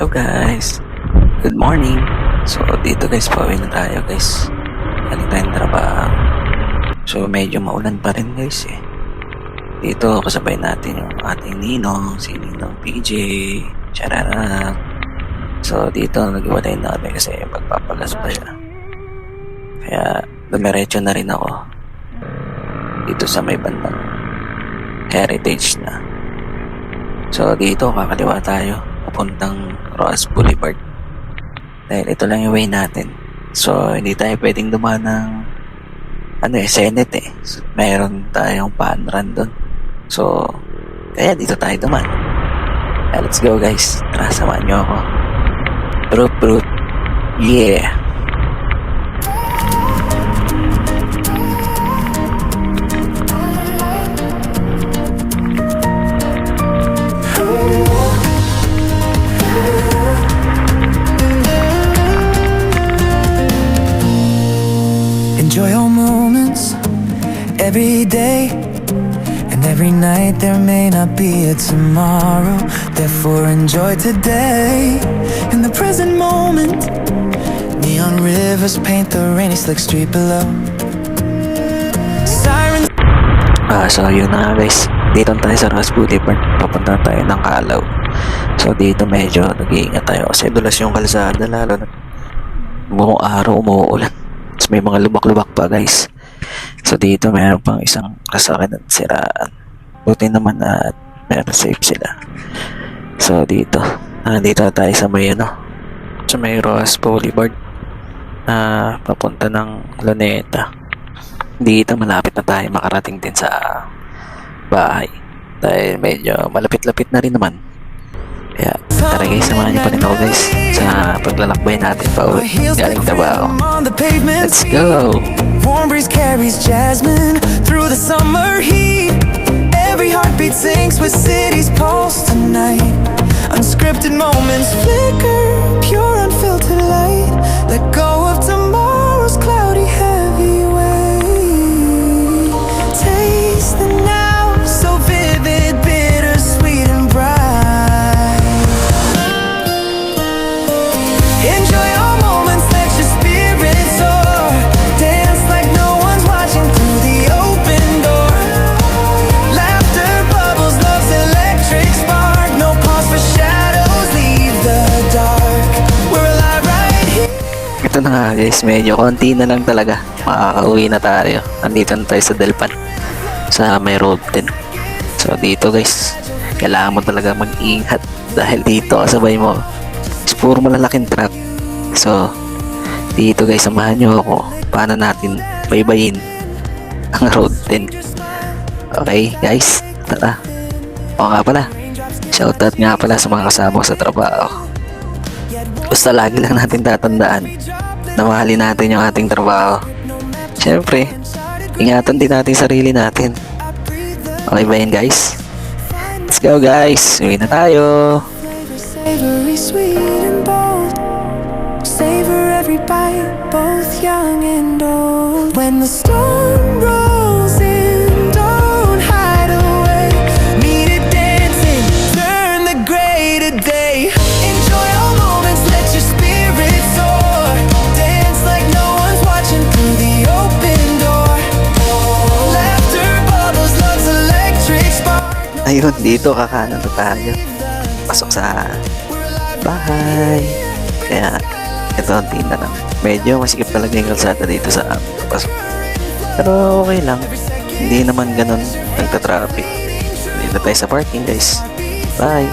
Hello guys, good morning. So dito guys, pauwi na tayo guys. Galing tayong trabaho. So medyo maulan pa rin guys eh. Dito kasabay natin yung ating ninong, si Ninong PJ, Chararap. So dito nag-iwalay na kami kasi magpapagas pa siya. Kaya dumiretso na rin ako dito sa may bandang Heritage na. So dito kakaliwa tayo papuntang Roas Boulevard dahil ito lang yung way natin. So hindi tayo pwedeng dumaan ng Senate eh. So, mayroon tayong pan-run doon. So kaya dito tayo dumaan. Let's go guys, tara samahan nyo ako. Brut, yeah. Enjoy all moments every day and every night. There may not be a tomorrow, therefore enjoy today. In the present moment, neon rivers paint the rainy slick street below. Sirens. So yun na nga guys, dito tayo sa Roas Boulevard, papunta tayo ng Kalaw. So dito medyo nag-iingat tayo kasi dulas yung kalsada, lalo na buong araw umuulan. So, may mga lubak-lubak pa guys. So dito mayroon pang isang kasakit at siraan. Buti naman na meron safe sila. So dito nandito tayo sa may sa may Roas Boulevard na papunta ng Luneta. Dito malapit na tayo makarating din sa bahay dahil medyo malapit-lapit na rin naman. Kaya tara guys, samahan niyo pa rin ako guys sa paglalakbay natin pa uwi galing trabaho. Let's go! Warm breeze carries jasmine through the summer heat. Every heartbeat sinks with city's pulse tonight. Unscripted moments flicker, pure unfiltered light. Let go of tomorrow's cloudy heavy weight. Taste the now, so vivid, bittersweet and bright. Enjoy all moments, let your spirit soar. Dance like no one's watching through the open door. Laughter bubbles, love's electric spark. No pause for shadows, leave the dark. We're alive right here. Ito na nga guys, medyo konti na lang talaga makakauwi na tayo. Nandito na tayo sa Delpan sa may road 10. So dito guys, kailangan mo talaga mag-ingat dahil dito kasabay mo is puro malalaking truck. So dito guys, samahan nyo ako paano natin baybayin ang road 10. Okay guys, tara. O nga pala, shoutout nga pala sa mga kasama ko sa trabaho. Basta lagi lang natin tatandaan na mahalin natin yung ating trabaho. Siyempre, ingatan din natin sarili natin. Okay ba yun guys? Let's go guys, uwi na tayo. Savory, sweet and bold. Savor every bite, both young and old. When the storm rolls in, don't hide away. Meet it dancing, turn the gray to day. Enjoy all moments, let your spirit soar. Dance like no one's watching through the open door. Laughter bubbles, love's electric spark. Ayun, dito kakanan na tayo. Pasok sa bahay. Kaya ito ang tina lang. Medyo masikip talaga yung kalsada dito sa amin. Pasok. Pero okay lang. Hindi naman ganun nagta-traffic. Dito tayo sa parking guys. Bye!